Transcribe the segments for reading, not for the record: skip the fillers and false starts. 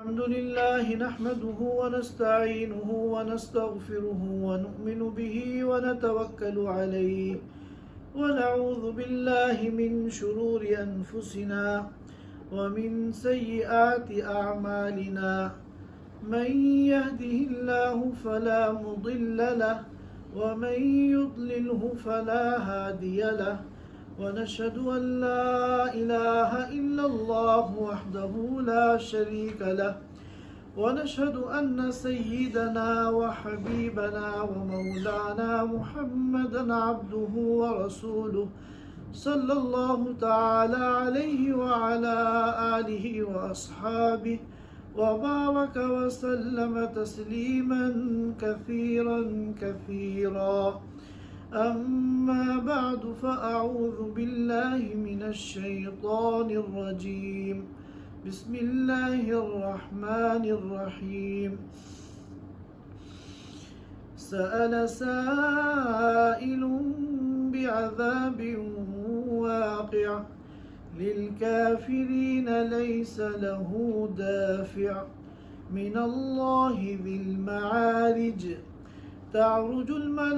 الحمد لله نحمده ونستعينه ونستغفره ونؤمن به ونتوكل عليه ونعوذ بالله من شرور أنفسنا ومن سيئات أعمالنا من يهده الله فلا مضل له ومن يضلله فلا هادي له ونشهد أن لا إله إلا الله وحده لا شريك له ونشهد أن سيدنا وحبيبنا ومولانا محمدا عبده ورسوله صلى الله تعالى عليه وعلى آله وأصحابه وبارك وسلم تسليما كثيرا كثيرا. أما بعد فأعوذ بالله من الشيطان الرجيم. بسم الله الرحمن الرحيم. سأل سائل بعذاب واقع للكافرين ليس له دافع من الله ذي المعارج تعرج الملائكة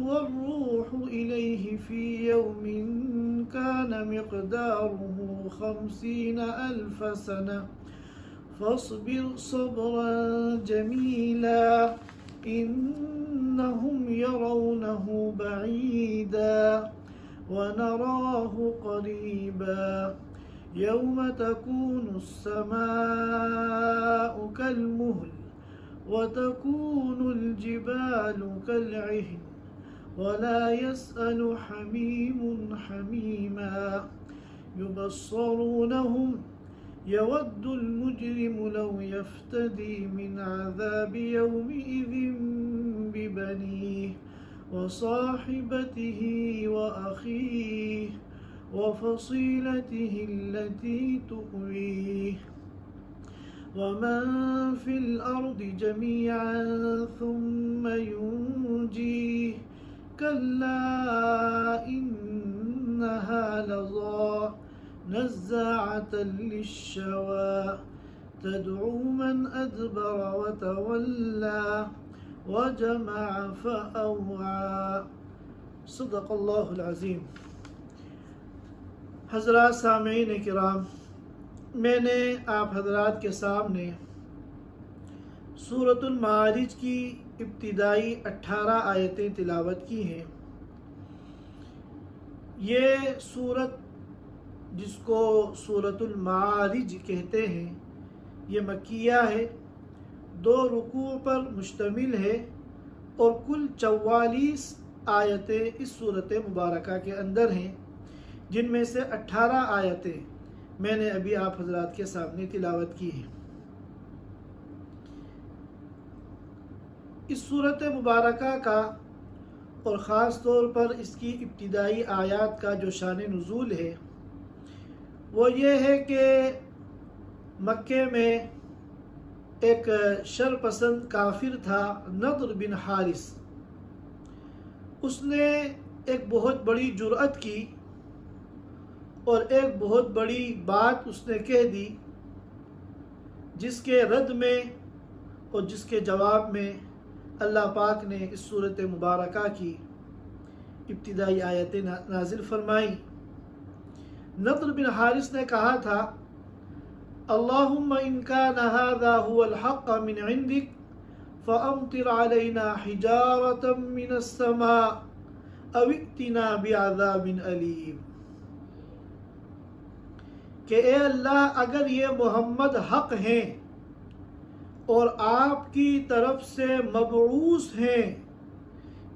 والروح إليه في يوم كان مقداره 50,000 سنة فاصبر صبرا جميلا إنهم يرونه بعيدا ونراه قريبا يوم تكون السماء كالمهل وتكون الجبال كالعهن ولا يسأل حميم حميما يبصرونهم يود المجرم لو يفتدي من عذاب يومئذ ببنيه وصاحبته وأخيه وفصيلته التي تؤويه ومن في الأرض جميعا ثم ينجيه كلا إنها لظى نزاعة للشوى تدعو من أدبر وتولى وجمع فأوعى. صدق اللہ العظیم. حضرات سامعین کرام، میں نے آپ حضرات کے سامنے سورۃ المعارج کی ابتدائی 18 آیتیں تلاوت کی ہیں. یہ سورت جس کو سورۃ المعارج کہتے ہیں یہ مکیہ ہے، 2 رکوع پر مشتمل ہے اور کل 44 آیتیں اس سورۃ مبارکہ کے اندر ہیں، جن میں سے 18 آیتیں میں نے ابھی آپ حضرات کے سامنے تلاوت کی ہے. اس سورۃ مبارکہ کا اور خاص طور پر اس کی ابتدائی آیات کا جو شان نزول ہے وہ یہ ہے کہ مکے میں ایک شرپسند کافر تھا نضر بن حارث. اس نے ایک بہت بڑی جرأت کی اور ایک بہت بڑی بات اس نے کہہ دی، جس کے رد میں اور جس کے جواب میں اللہ پاک نے اس سورۃ مبارکہ کی ابتدائی آیتیں نازل فرمائیں. نضر بن حارث نے کہا تھا اللہم ان کان ھذا ھو الحق من عندک فامطر علینا حجارۃ من السماء او ائتنا بعذاب علیم. کہ اے اللہ، اگر یہ محمد حق ہیں اور آپ کی طرف سے مبعوث ہیں،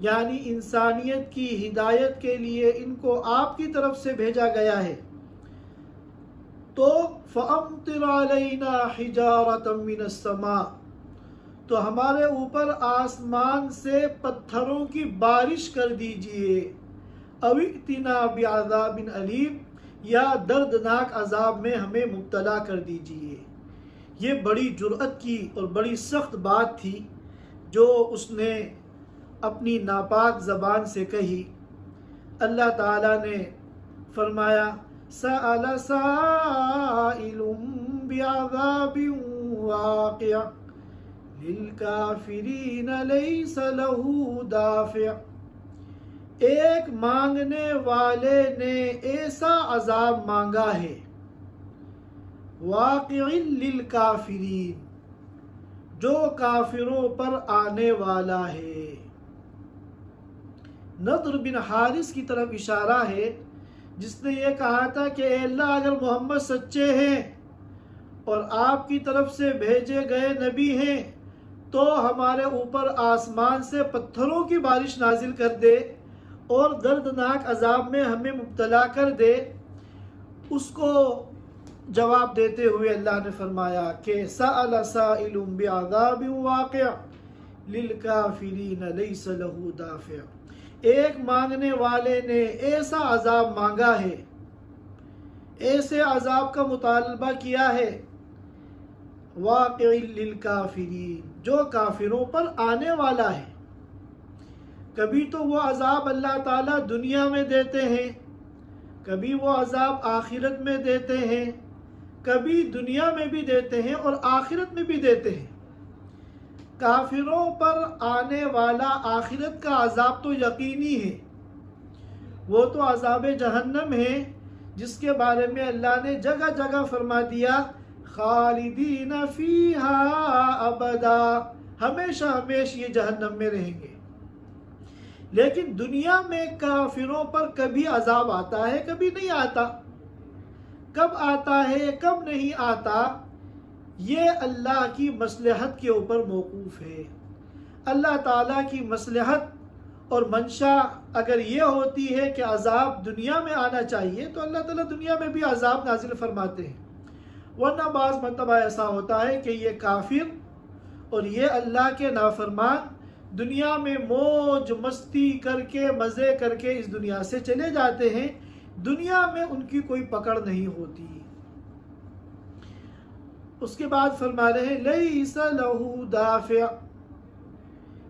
یعنی انسانیت کی ہدایت کے لیے ان کو آپ کی طرف سے بھیجا گیا ہے، تو فَأَمْطِرْ عَلَيْنَا حِجَارَةً مِّنَ السَّمَاءِ، تو ہمارے اوپر آسمان سے پتھروں کی بارش کر دیجئے، اَوْ ائْتِنَا بِعَذَابٍ عَلِيمٍ، یا دردناک عذاب میں ہمیں مبتلا کر دیجئے. یہ بڑی جرأت کی اور بڑی سخت بات تھی جو اس نے اپنی ناپاک زبان سے کہی. اللہ تعالیٰ نے فرمایا سأل سائل بعذاب واقع للکافرین لیس له دافع۔ ایک مانگنے والے نے ایسا عذاب مانگا ہے، واقع للکافرین، جو کافروں پر آنے والا ہے۔ نضر بن حارث کی طرف اشارہ ہے، جس نے یہ کہا تھا کہ اے اللہ، اگر محمد سچے ہیں اور آپ کی طرف سے بھیجے گئے نبی ہیں تو ہمارے اوپر آسمان سے پتھروں کی بارش نازل کر دے اور دردناک عذاب میں ہمیں مبتلا کر دے۔ اس کو جواب دیتے ہوئے اللہ نے فرمایا کہ سأل سائل بعذاب واقع للکافرین لیس له دافع۔ ایک مانگنے والے نے ایسا عذاب مانگا ہے، ایسے عذاب کا مطالبہ کیا ہے، واقع للکافرین، جو کافروں پر آنے والا ہے۔ کبھی تو وہ عذاب اللہ تعالیٰ دنیا میں دیتے ہیں، کبھی وہ عذاب آخرت میں دیتے ہیں، کبھی دنیا میں بھی دیتے ہیں اور آخرت میں بھی دیتے ہیں۔ کافروں پر آنے والا آخرت کا عذاب تو یقینی ہے، وہ تو عذاب جہنم ہے، جس کے بارے میں اللہ نے جگہ جگہ فرما دیا خالدین فیہا ابدا، ہمیشہ ہمیشہ یہ جہنم میں رہیں گے۔ لیکن دنیا میں کافروں پر کبھی عذاب آتا ہے، کبھی نہیں آتا۔ کب آتا ہے کب نہیں آتا، یہ اللہ کی مصلحت کے اوپر موقوف ہے۔ اللہ تعالیٰ کی مصلحت اور منشا اگر یہ ہوتی ہے کہ عذاب دنیا میں آنا چاہیے تو اللہ تعالیٰ دنیا میں بھی عذاب نازل فرماتے ہیں، ورنہ بعض مرتبہ ایسا ہوتا ہے کہ یہ کافر اور یہ اللہ کے نافرمان دنیا میں موج مستی کر کے مزے کر کے اس دنیا سے چلے جاتے ہیں، دنیا میں ان کی کوئی پکڑ نہیں ہوتی۔ اس کے بعد فرما رہے ہیں لیس لہ دافع،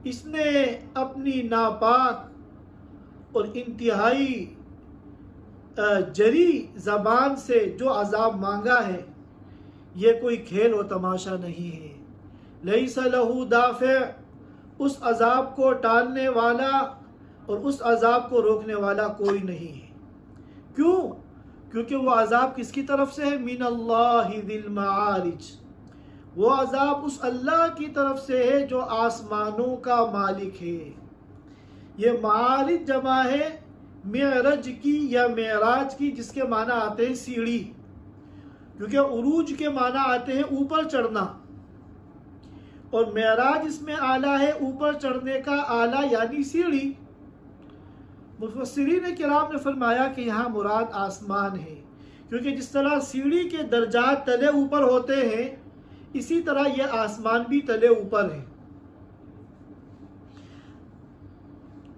اس نے اپنی ناپاک اور انتہائی جری زبان سے جو عذاب مانگا ہے، یہ کوئی کھیل و تماشا نہیں ہے۔ لیس لہ دافع، اس عذاب کو ٹالنے والا اور اس عذاب کو روکنے والا کوئی نہیں ہے۔ کیوں؟ کیونکہ وہ عذاب کس کی طرف سے ہے؟ من اللہ ذی المعارج، وہ عذاب اس اللہ کی طرف سے ہے جو آسمانوں کا مالک ہے۔ یہ معارج جمع ہے معرج کی یا معراج کی، جس کے معنی آتے ہیں سیڑھی، کیونکہ عروج کے معنی آتے ہیں اوپر چڑھنا، اور معراج اس میں آلہ ہے، اوپر چڑھنے کا آلہ یعنی سیڑھی۔ مفسرین کرام نے فرمایا کہ یہاں مراد آسمان ہے، کیونکہ جس طرح سیڑھی کے درجات تلے اوپر ہوتے ہیں، اسی طرح یہ آسمان بھی تلے اوپر ہے۔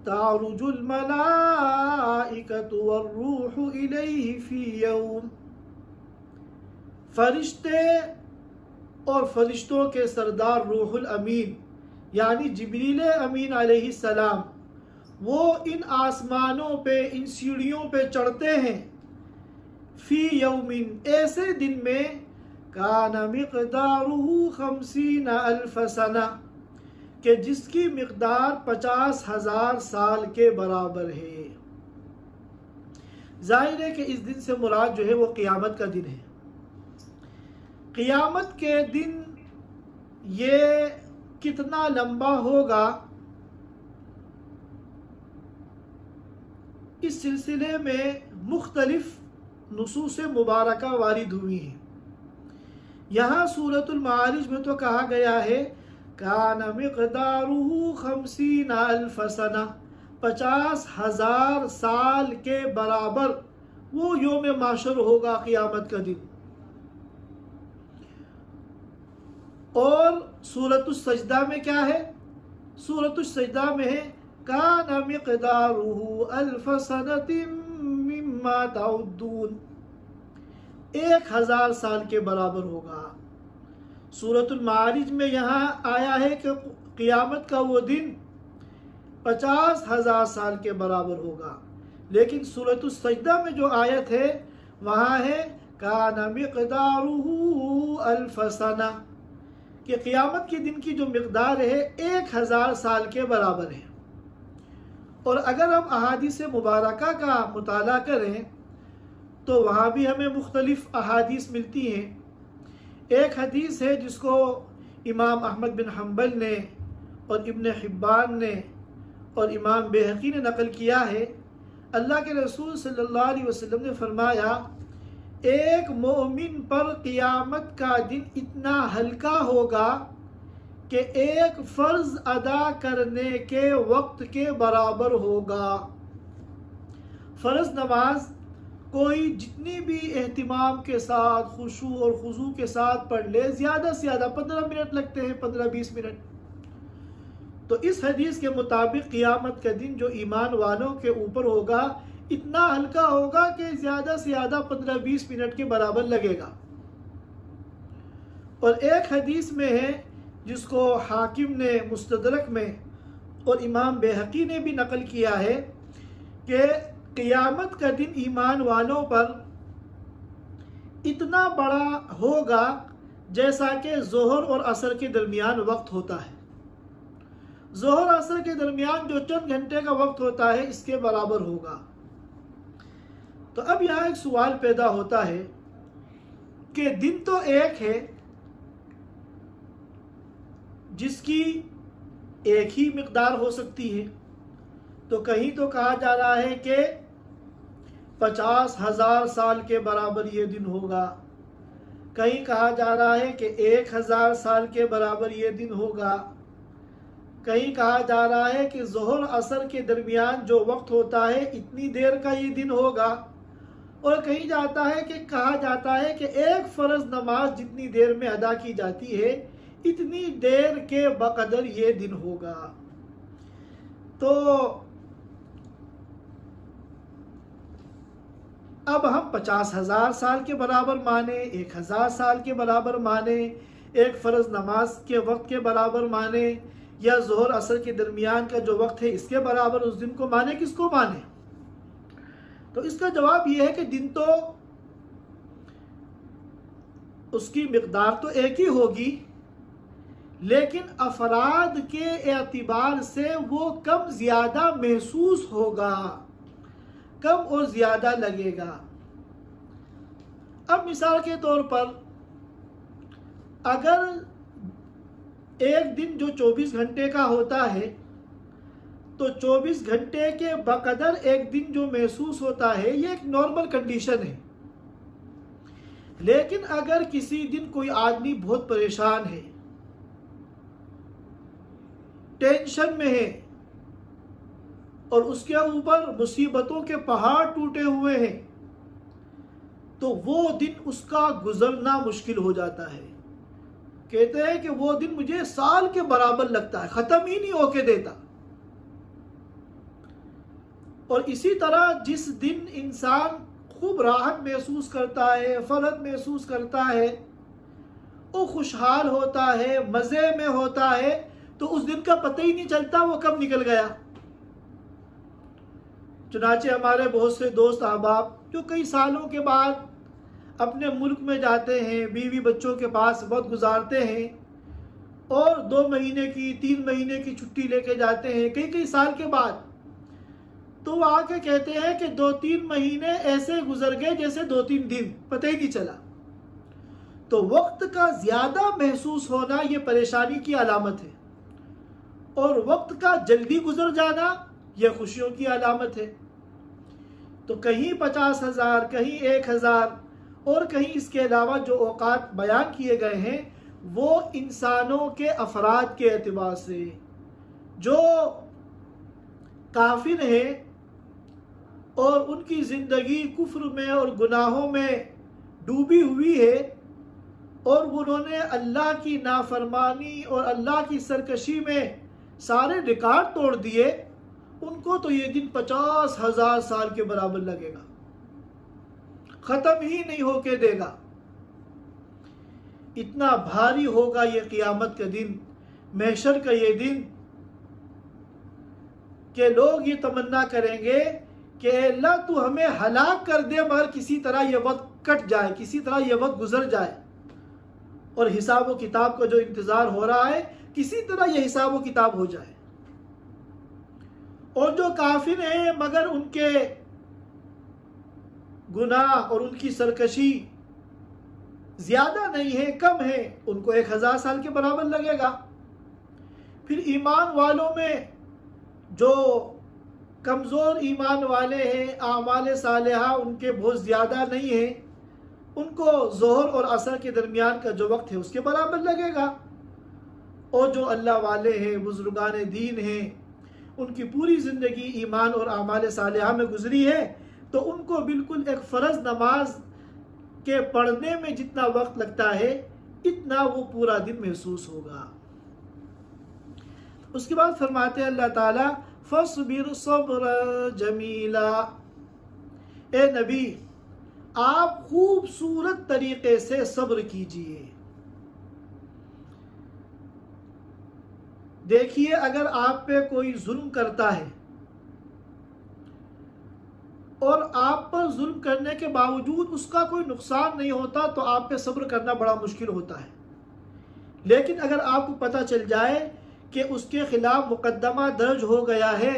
تعرج الملائکۃ والروح الیہ فی یوم، فرشتے اور فرشتوں کے سردار روح الامین یعنی جبریل امین علیہ السلام، وہ ان آسمانوں پہ، ان سیڑھیوں پہ چڑھتے ہیں، فی یومن، ایسے دن میں، کان مقدارہ 50,000 سنہ، کہ جس کی مقدار 50,000 سال کے برابر ہے۔ ظاہر ہے کہ اس دن سے مراد جو ہے وہ قیامت کا دن ہے۔ قیامت کے دن یہ کتنا لمبا ہوگا، اس سلسلے میں مختلف نصوص مبارکہ وارد ہوئی ہیں۔ یہاں سورۃ المعارج میں تو کہا گیا ہے کان مقدارہ 50,000 سنہ، 50,000 سال کے برابر وہ یوم محشر ہوگا، قیامت کا دن۔ اور سورۃ السجدہ میں کیا ہے؟ سورۃ السجدہ میں ہے کان مقدارہ 1000 سنۃ مما تعدون، 1000 سال کے برابر ہوگا۔ سورۃ المعارج میں یہاں آیا ہے کہ قیامت کا وہ دن 50,000 سال کے برابر ہوگا، لیکن سورۃ السجدہ میں جو آیت ہے وہاں ہے کان مقدارہ الف سنہ کہ قیامت کے دن کی جو مقدار ہے 1000 سال کے برابر ہے۔ اور اگر ہم احادیث مبارکہ کا مطالعہ کریں تو وہاں بھی ہمیں مختلف احادیث ملتی ہیں۔ ایک حدیث ہے جس کو امام احمد بن حنبل نے اور ابن حبان نے اور امام بیہقی نے نقل کیا ہے۔ اللہ کے رسول صلی اللہ علیہ وسلم نے فرمایا، ایک مومن پر قیامت کا دن اتنا ہلکا ہوگا کہ ایک فرض ادا کرنے کے وقت کے برابر ہوگا۔ فرض نماز کوئی جتنی بھی اہتمام کے ساتھ خشوع اور خضوع کے ساتھ پڑھ لے، زیادہ سے زیادہ 15 منٹ لگتے ہیں، 15-20 منٹ۔ تو اس حدیث کے مطابق قیامت کا دن جو ایمان والوں کے اوپر ہوگا اتنا ہلکا ہوگا کہ زیادہ سے زیادہ 15-20 منٹ کے برابر لگے گا۔ اور ایک حدیث میں ہے جس کو حاکم نے مستدرک میں اور امام بیہقی نے بھی نقل کیا ہے کہ قیامت کا دن ایمان والوں پر اتنا بڑا ہوگا جیسا کہ ظہر اور عصر کے درمیان وقت ہوتا ہے۔ ظہر عصر کے درمیان جو چند گھنٹے کا وقت ہوتا ہے اس کے برابر ہوگا۔ تو اب یہاں ایک سوال پیدا ہوتا ہے کہ دن تو ایک ہے جس کی ایک ہی مقدار ہو سکتی ہے، تو کہیں تو کہا جا رہا ہے کہ 50,000 سال کے برابر یہ دن ہوگا، کہیں کہا جا رہا ہے کہ 1000 سال کے برابر یہ دن ہوگا، کہیں کہا جا رہا ہے کہ ظہر عصر کے درمیان جو وقت ہوتا ہے اتنی دیر کا یہ دن ہوگا، اور کہیں جاتا ہے کہ کہا جاتا ہے کہ ایک فرض نماز جتنی دیر میں ادا کی جاتی ہے اتنی دیر کے بقدر یہ دن ہوگا۔ تو اب ہم 50,000 سال کے برابر مانیں، 1000 سال کے برابر مانیں، ایک فرض نماز کے وقت کے برابر مانیں، یا ظہر عصر کے درمیان کا جو وقت ہے اس کے برابر اس دن کو مانیں، کس کو مانیں؟ تو اس کا جواب یہ ہے کہ دن تو اس کی مقدار تو ایک ہی ہوگی، لیکن افراد کے اعتبار سے وہ کم زیادہ محسوس ہوگا، کم اور زیادہ لگے گا۔ اب مثال کے طور پر اگر ایک دن جو 24 گھنٹے کا ہوتا ہے تو 24 گھنٹے کے بقدر ایک دن جو محسوس ہوتا ہے یہ ایک نارمل کنڈیشن ہے۔ لیکن اگر کسی دن کوئی آدمی بہت پریشان ہے، ٹینشن میں ہے، اور اس کے اوپر مصیبتوں کے پہاڑ ٹوٹے ہوئے ہیں، تو وہ دن اس کا گزرنا مشکل ہو جاتا ہے۔ کہتے ہیں کہ وہ دن مجھے سال کے برابر لگتا ہے، ختم ہی نہیں ہو کے دیتا۔ اور اسی طرح جس دن انسان خوب راحت محسوس کرتا ہے، فرحت محسوس کرتا ہے، وہ خوشحال ہوتا ہے، مزے میں ہوتا ہے، تو اس دن کا پتہ ہی نہیں چلتا وہ کب نکل گیا۔ چنانچہ ہمارے بہت سے دوست احباب جو کئی سالوں کے بعد اپنے ملک میں جاتے ہیں، بیوی بچوں کے پاس وقت گزارتے ہیں، اور 2 مہینے کی 3 مہینے کی چھٹی لے کے جاتے ہیں کئی سال کے بعد، تو وہ آ کے کہتے ہیں کہ 2-3 مہینے ایسے گزر گئے جیسے 2-3 دن، پتہ ہی نہیں چلا۔ تو وقت کا زیادہ محسوس ہونا یہ پریشانی کی علامت ہے، اور وقت کا جلدی گزر جانا یہ خوشیوں کی علامت ہے۔ تو کہیں 50,000، کہیں 1,000، اور کہیں اس کے علاوہ جو اوقات بیان کیے گئے ہیں وہ انسانوں کے افراد کے اعتبار سے، جو کافر ہیں اور ان کی زندگی کفر میں اور گناہوں میں ڈوبی ہوئی ہے، اور انہوں نے اللہ کی نافرمانی اور اللہ کی سرکشی میں سارے ریکارڈ توڑ دیے، ان کو تو یہ دن 50,000 سال کے برابر لگے گا، ختم ہی نہیں ہو کے دے گا۔ اتنا بھاری ہوگا یہ قیامت کا دن، محشر کا یہ دن، کہ لوگ یہ تمنا کریں گے کہ اللہ تو ہمیں ہلاک کر دے مگر کسی طرح یہ وقت کٹ جائے، کسی طرح یہ وقت گزر جائے۔ اور حساب و کتاب کا جو انتظار ہو رہا ہے کسی طرح یہ حساب و کتاب ہو جائے. اور جو کافر ہیں مگر ان کے گناہ اور ان کی سرکشی زیادہ نہیں ہے، کم ہے، ان کو 1000 سال کے برابر لگے گا. پھر ایمان والوں میں جو کمزور ایمان والے ہیں، اعمال صالحہ ان کے بہت زیادہ نہیں ہیں، ان کو ظہر اور عصر کے درمیان کا جو وقت ہے اس کے برابر لگے گا. اور جو اللہ والے ہیں، بزرگان دین ہیں، ان کی پوری زندگی ایمان اور اعمال صالحہ میں گزری ہے، تو ان کو بالکل ایک فرض نماز کے پڑھنے میں جتنا وقت لگتا ہے اتنا وہ پورا دن محسوس ہوگا. اس کے بعد فرماتے ہیں اللہ تعالیٰ فَاصْبِرْ صَبْرًا جَمِيلًا، اے نبی آپ خوبصورت طریقے سے صبر کیجئے. دیکھیے اگر آپ پہ کوئی ظلم کرتا ہے اور آپ پر ظلم کرنے کے باوجود اس کا کوئی نقصان نہیں ہوتا تو آپ پہ صبر کرنا بڑا مشکل ہوتا ہے. لیکن اگر آپ کو پتہ چل جائے کہ اس کے خلاف مقدمہ درج ہو گیا ہے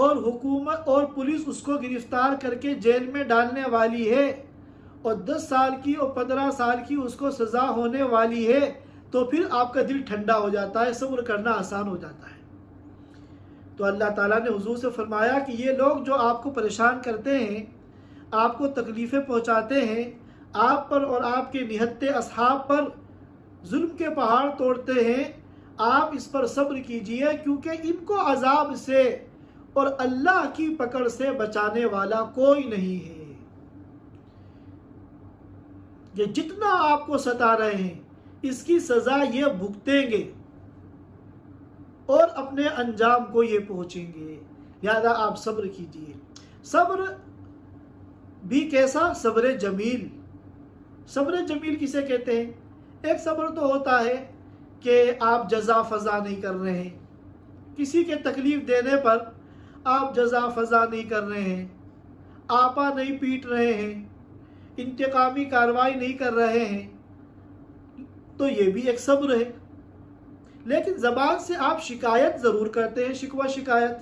اور حکومت اور پولیس اس کو گرفتار کر کے جیل میں ڈالنے والی ہے اور 10 سال کی اور 15 سال کی اس کو سزا ہونے والی ہے، تو پھر آپ کا دل ٹھنڈا ہو جاتا ہے، صبر کرنا آسان ہو جاتا ہے. تو اللہ تعالیٰ نے حضور سے فرمایا کہ یہ لوگ جو آپ کو پریشان کرتے ہیں، آپ کو تکلیفیں پہنچاتے ہیں، آپ پر اور آپ کے نہتے اصحاب پر ظلم کے پہاڑ توڑتے ہیں، آپ اس پر صبر کیجئے، کیونکہ ان کو عذاب سے اور اللہ کی پکڑ سے بچانے والا کوئی نہیں ہے. یہ جتنا آپ کو ستا رہے ہیں اس کی سزا یہ بھگتیں گے اور اپنے انجام کو یہ پہنچیں گے، لہذا آپ صبر کیجئے. صبر بھی کیسا؟ صبر جمیل. صبر جمیل کسے کہتے ہیں؟ ایک صبر تو ہوتا ہے کہ آپ جزا فضا نہیں کر رہے ہیں، کسی کے تکلیف دینے پر آپ جزا فضا نہیں کر رہے ہیں، آپا نہیں پیٹ رہے ہیں، انتقامی کارروائی نہیں کر رہے ہیں، تو یہ بھی ایک صبر ہے. لیکن زبان سے آپ شکایت ضرور کرتے ہیں، شکوہ شکایت.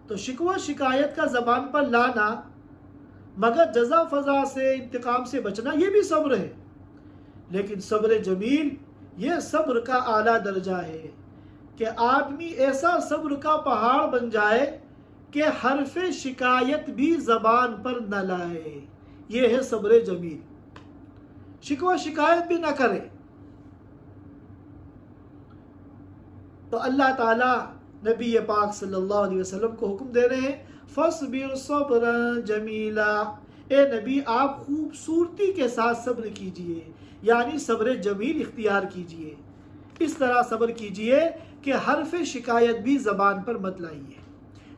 تو شکوہ شکایت کا زبان پر لانا مگر جزا فضا سے انتقام سے بچنا یہ بھی صبر ہے. لیکن صبر جمیل یہ صبر کا اعلیٰ درجہ ہے کہ آدمی ایسا صبر کا پہاڑ بن جائے کہ حرف شکایت بھی زبان پر نہ لائے. یہ ہے صبر جمیل. شکوہ شکایت بھی نہ کرے. تو اللہ تعالیٰ نبی پاک صلی اللہ علیہ وسلم کو حکم دے رہے ہیں فَاصْبِرْ صَبْرًا جَمِيلًا، اے نبی آپ خوبصورتی کے ساتھ صبر کیجئے، یعنی صبر جمیل اختیار کیجئے. اس طرح صبر کیجئے کہ حرف شکایت بھی زبان پر مت لائیے.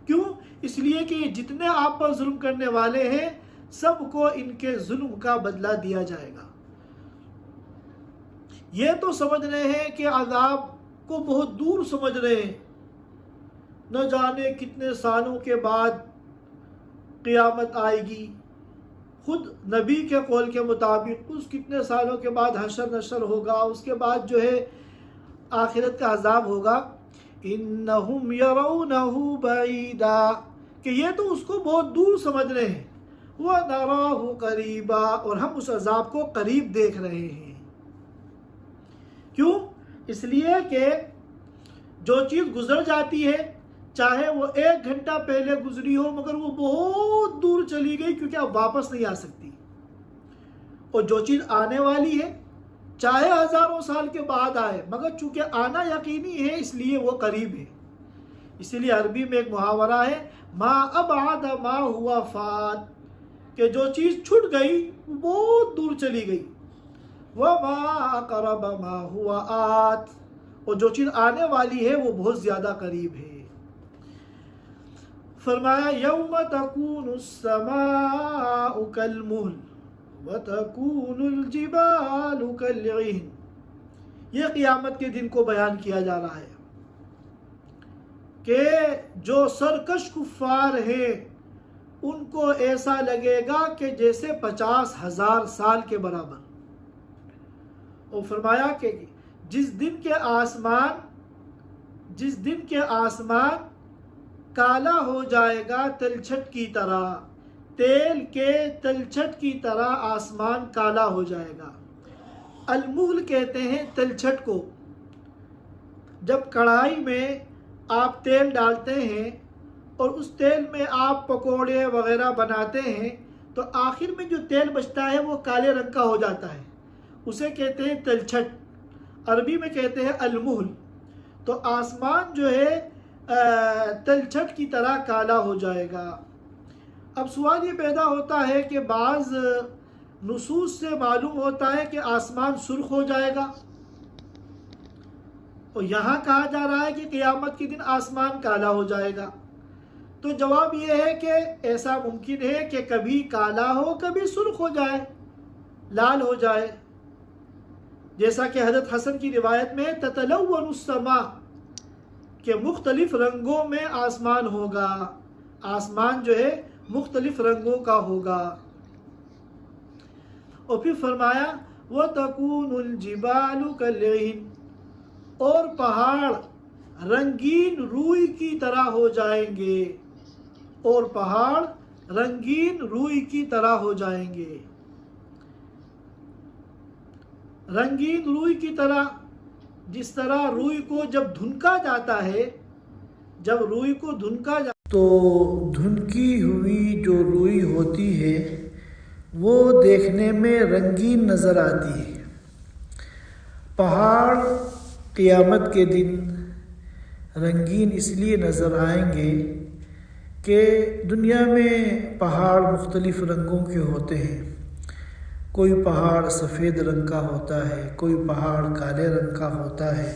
کیوں؟ اس لیے کہ جتنے آپ پر ظلم کرنے والے ہیں سب کو ان کے ظلم کا بدلہ دیا جائے گا. یہ تو سمجھ رہے ہیں کہ عذاب کو بہت دور سمجھ رہے ہیں، نہ جانے کتنے سالوں کے بعد قیامت آئے گی. خود نبی کے قول کے مطابق اس کتنے سالوں کے بعد حشر نشر ہوگا، اس کے بعد جو ہے آخرت کا عذاب ہوگا. انہم یرونہ بعیدا، کہ یہ تو اس کو بہت دور سمجھ رہے ہیں. ونراہ قریبا، اور ہم اس عذاب کو قریب دیکھ رہے ہیں. کیوں؟ اس لیے کہ جو چیز گزر جاتی ہے چاہے وہ 1 گھنٹہ پہلے گزری ہو مگر وہ بہت دور چلی گئی کیونکہ اب واپس نہیں آ سکتی. اور جو چیز آنے والی ہے چاہے ہزاروں سال کے بعد آئے مگر چونکہ آنا یقینی ہے اس لیے وہ قریب ہے. اسی لیے عربی میں ایک محاورہ ہے ما ابعد ما ہوا فات، کہ جو چیز چھٹ گئی وہ بہت دور چلی گئی. وما اقرب ما ہوا آت، اور جو چیز آنے والی ہے وہ بہت زیادہ قریب ہے. فرمایا یوم تکون السماء کالمہل وتکون الجبال کالعہن، یہ قیامت کے دن کو بیان کیا جا رہا ہے کہ جو سرکش کفار ہیں ان کو ایسا لگے گا کہ جیسے 50,000 سال کے برابر. اور فرمایا کہ جس دن کے آسمان کالا ہو جائے گا تلچھٹ کی طرح، تیل کے تلچھٹ کی طرح آسمان کالا ہو جائے گا۔ المغل کہتے ہیں تلچھٹ کو۔ جب کڑھائی میں آپ تیل ڈالتے ہیں اور اس تیل میں آپ پکوڑے وغیرہ بناتے ہیں تو آخر میں جو تیل بچتا ہے وہ کالے رنگ کا ہو جاتا ہے، اسے کہتے ہیں تلچھٹ، عربی میں کہتے ہیں المغل۔ تو آسمان جو ہے تلچھٹ کی طرح کالا ہو جائے گا۔ اب سوال یہ پیدا ہوتا ہے کہ بعض نصوص سے معلوم ہوتا ہے کہ آسمان سرخ ہو جائے گا، اور یہاں کہا جا رہا ہے کہ قیامت کے دن آسمان کالا ہو جائے گا۔ تو جواب یہ ہے کہ ایسا ممکن ہے کہ کبھی کالا ہو کبھی سرخ ہو جائے، لال ہو جائے، جیسا کہ حضرت حسن کی روایت میں تتلون السماء کہ مختلف رنگوں میں آسمان ہوگا، آسمان جو ہے مختلف رنگوں کا ہوگا۔ اور پھر فرمایا وَتَكُونُ الْجِبَالُ كَالْعِهْنِ، اور پہاڑ رنگین روئی کی طرح ہو جائیں گے، اور پہاڑ رنگین روئی کی طرح ہو جائیں گے۔ رنگین روئی کی طرح، جس طرح روئی کو جب دھنکا جاتا ہے، جب روئی کو دھنکا تو دھنکی ہوئی جو روئی ہوتی ہے وہ دیکھنے میں رنگین نظر آتی ہے۔ پہاڑ قیامت کے دن رنگین اس لیے نظر آئیں گے کہ دنیا میں پہاڑ مختلف رنگوں کے ہوتے ہیں، کوئی پہاڑ سفید رنگ کا ہوتا ہے، کوئی پہاڑ کالے رنگ کا ہوتا ہے،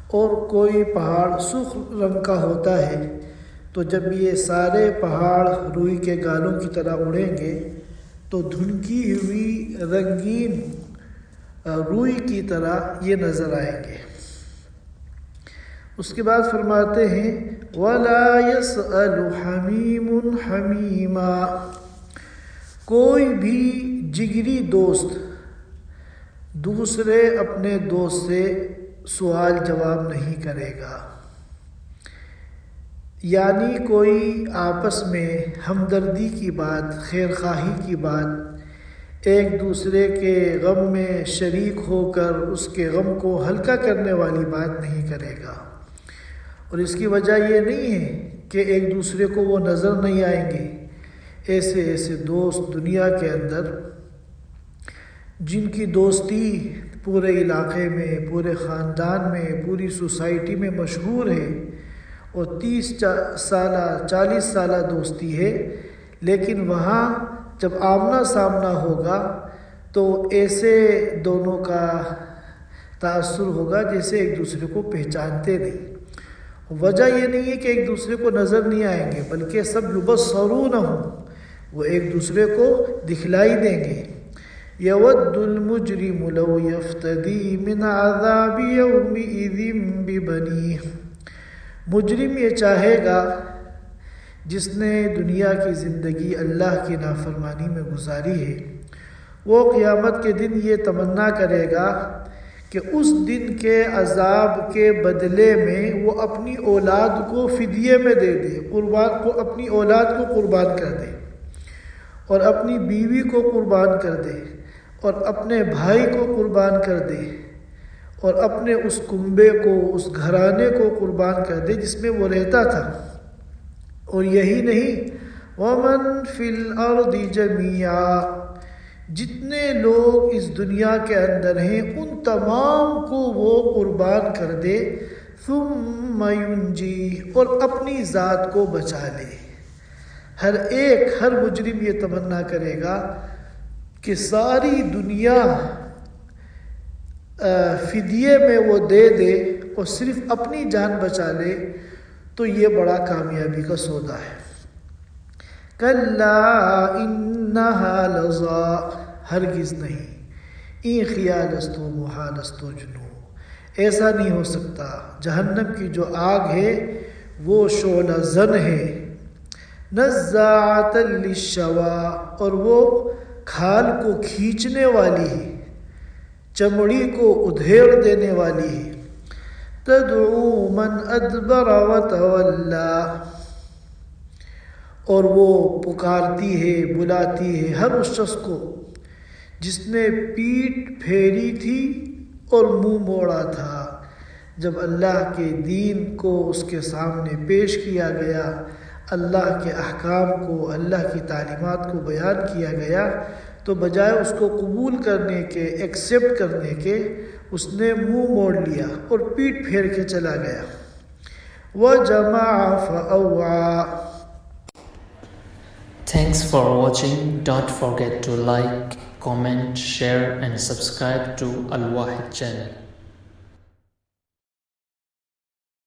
اور کوئی پہاڑ سرخ رنگ کا ہوتا ہے۔ تو جب یہ سارے پہاڑ روئی کے گالوں کی طرح اڑیں گے تو دھنکی ہوئی رنگین روئی کی طرح یہ نظر آئیں گے۔ اس کے بعد فرماتے ہیں وَلَا يَسْأَلُ حَمِيمٌ حَمِيمًا، کوئی بھی جگری دوست دوسرے اپنے دوست سے سوال جواب نہیں کرے گا، یعنی کوئی آپس میں ہمدردی کی بات، خیر خواہی کی بات، ایک دوسرے کے غم میں شریک ہو کر اس کے غم کو ہلکا کرنے والی بات نہیں کرے گا۔ اور اس کی وجہ یہ نہیں ہے کہ ایک دوسرے کو وہ نظر نہیں آئیں گے، ایسے دوست دنیا کے اندر جن کی دوستی پورے علاقے میں، پورے خاندان میں، پوری سوسائٹی میں مشہور ہے، اور 30 سالہ 40 سالہ دوستی ہے، لیکن وہاں جب آمنا سامنا ہوگا تو ایسے دونوں کا تاثر ہوگا جیسے ایک دوسرے کو پہچانتے نہیں۔ وجہ یہ نہیں ہے کہ ایک دوسرے کو نظر نہیں آئیں گے، بلکہ سب یبصرونہم، وہ ایک دوسرے کو دکھلائی دیں گے۔ یود المجرم لو یفتدی من عذاب یومئذ ببنیہ، مجرم یہ چاہے گا جس نے دنیا کی زندگی اللہ کی نافرمانی میں گزاری ہے، وہ قیامت کے دن یہ تمنا کرے گا کہ اس دن کے عذاب کے بدلے میں وہ اپنی اولاد کو فدیے میں دے دے، اپنی اولاد کو قربان کر دے، اور اپنی بیوی کو قربان کر دے، اور اپنے بھائی کو قربان کر دے، اور اپنے اس کنبے کو، اس گھرانے کو قربان کر دے جس میں وہ رہتا تھا۔ اور یہی نہیں، وَمَن فِي الْأَرْضِ جَمِيعًا، جتنے لوگ اس دنیا کے اندر ہیں ان تمام کو وہ قربان کر دے، ثُمَّ يُنْجِي، اور اپنی ذات کو بچا لے۔ ہر مجرم یہ تمنا کرے گا کہ ساری دنیا فدیے میں وہ دے دے اور صرف اپنی جان بچا لے، تو یہ بڑا کامیابی کا سودا ہے۔ کَلَّا إِنَّهَا لَظَىٰ، ہرگز نہیں، این خیالست و محالست و جنو، ایسا نہیں ہو سکتا۔ جہنم کی جو آگ ہے وہ شعلہ زن ہے، نَزَّاعَةً لِلشَّوَىٰ، اور وہ کھال کو کھینچنے والی ہے، چمڑی کو ادھیڑ دینے والی ہے. تدعو من ادبر وتولا، اور وہ پکارتی ہے، بلاتی ہے ہر اس شخص کو جس نے پیٹھ پھیری تھی اور منہ موڑا تھا. جب اللہ کے دین کو اس کے سامنے پیش کیا گیا، اللہ کے احکام کو، اللہ کی تعلیمات کو بیان کیا گیا، تو بجائے اس کو قبول کرنے کے، ایکسیپٹ کرنے کے، اس نے منہ موڑ لیا اور پیٹھ پھیر کے چلا گیا. وَجَمَعَ فَأَوْعَى. Thanks for watching. Don't forget to like, comment, share and subscribe to Al Wahid channel.